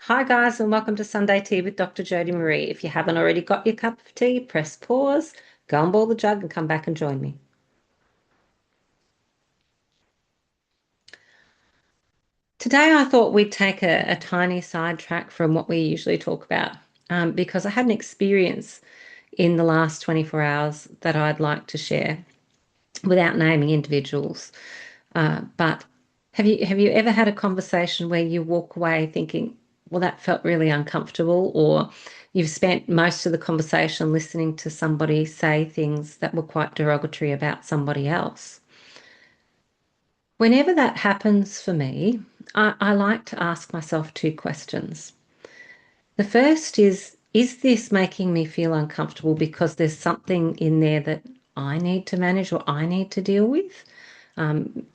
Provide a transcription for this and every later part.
Hi, guys, and welcome to Sunday Tea with Dr. Jodi-Maree. If you haven't already got your cup of tea, press pause, go and boil the jug, and come back and join me. Today, I thought we'd take a tiny sidetrack from what we usually talk about because I had an experience in the last 24 hours that I'd like to share without naming individuals. But have you ever had a conversation where you walk away thinking, well, that felt really uncomfortable, or you've spent most of the conversation listening to somebody say things that were quite derogatory about somebody else? Whenever that happens for me, I like to ask myself two questions. The first is this making me feel uncomfortable because there's something in there that I need to manage or I need to deal with?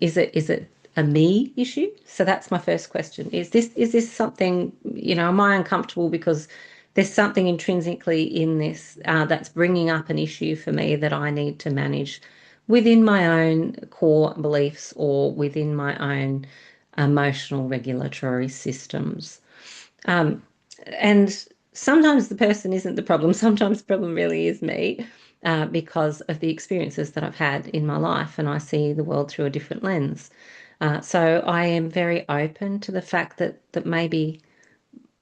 Is it a me issue? So that's my first question. Is this something, am I uncomfortable because there's something intrinsically in this that's bringing up an issue for me that I need to manage within my own core beliefs or within my own emotional regulatory systems? Um, and sometimes the person isn't the problem. Sometimes the problem really is me, because of the experiences that I've had in my life, and I see the world through a different lens. So I am very open to the fact that maybe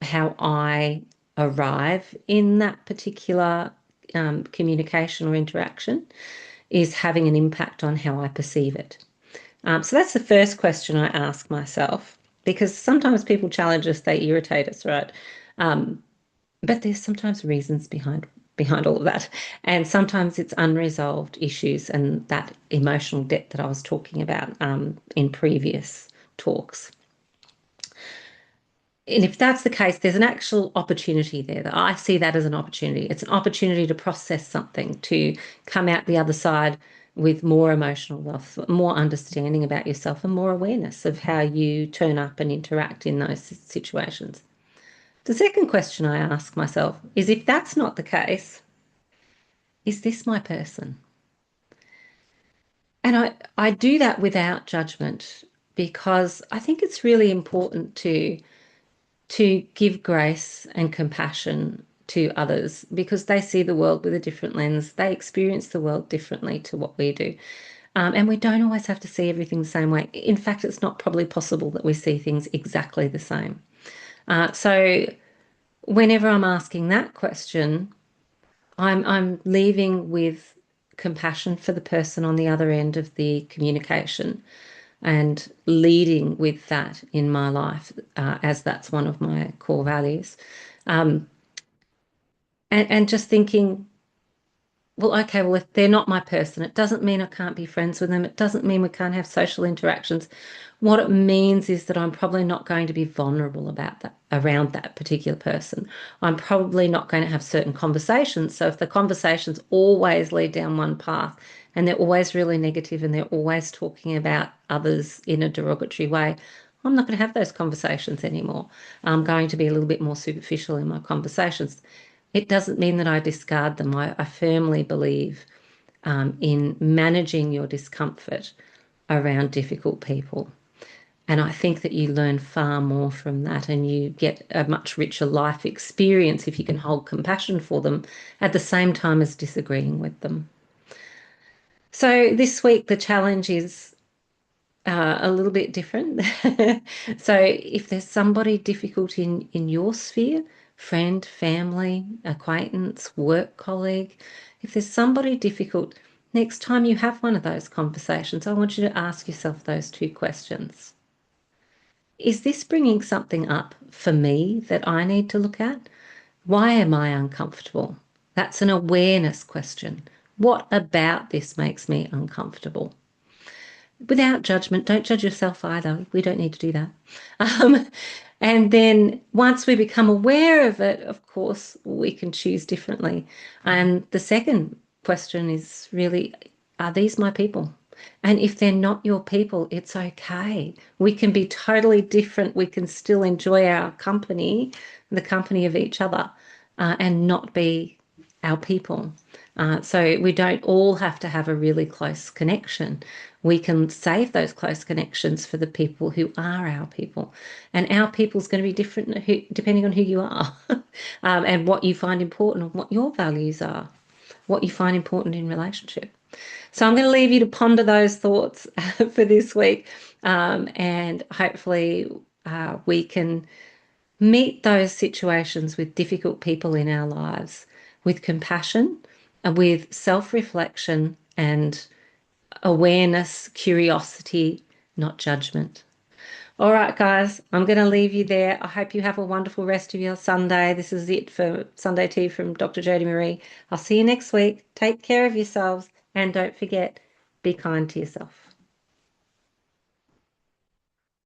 how I arrive in that particular communication or interaction is having an impact on how I perceive it. So that's the first question I ask myself, because sometimes people challenge us, they irritate us, right? Um, but there's sometimes reasons behind all of that, and sometimes it's unresolved issues and that emotional debt that I was talking about in previous talks. And if that's the case, there's an actual opportunity there. That I see that as an opportunity. It's an opportunity to process something, to come out the other side with more emotional wealth, more understanding about yourself, and more awareness of how you turn up and interact in those situations. The second question I ask myself is, if that's not the case, is this my person? And I do that without judgment, because I think it's really important to give grace and compassion to others, because they see the world with a different lens. They experience the world differently to what we do. And we don't always have to see everything the same way. In fact, it's not probably possible that we see things exactly the same. So whenever I'm asking that question, I'm leaving with compassion for the person on the other end of the communication and leading with that in my life, as that's one of my core values. Um, and just thinking, well, okay, well, if they're not my person, it doesn't mean I can't be friends with them. It doesn't mean we can't have social interactions. What it means is that I'm probably not going to be vulnerable about that, around that particular person. I'm probably not going to have certain conversations. So if the conversations always lead down one path and they're always really negative and they're always talking about others in a derogatory way, I'm not going to have those conversations anymore. I'm going to be a little bit more superficial in my conversations. It doesn't mean that I discard them. I firmly believe in managing your discomfort around difficult people. And I think that you learn far more from that, and you get a much richer life experience if you can hold compassion for them at the same time as disagreeing with them. So this week, the challenge is a little bit different. So if there's somebody difficult in your sphere, friend, family, acquaintance, work colleague, if there's somebody difficult, next time you have one of those conversations, I want you to ask yourself those two questions. Is this bringing something up for me that I need to look at? Why am I uncomfortable? That's an awareness question. What about this makes me uncomfortable? Without judgment. Don't judge yourself either. We don't need to do that. Um, and then once we become aware of it, of course, we can choose differently. And the second question is really, are these my people? And if they're not your people, it's okay. We can be totally different. We can still enjoy our company, the company of each other, and not be our people. So we don't all have to have a really close connection. we can save those close connections for the people who are our people. And our people's going to be different depending on who you are and what you find important and what your values are, what you find important in relationship. So I'm going to leave you to ponder those thoughts for this week. And hopefully we can meet those situations with difficult people in our lives with compassion and with self-reflection and awareness, curiosity, not judgment. All right, guys, I'm going to leave you there. I hope you have a wonderful rest of your Sunday. This is it for Sunday Tea from Dr. Jodi-Maree. I'll see you next week. Take care of yourselves and don't forget, be kind to yourself.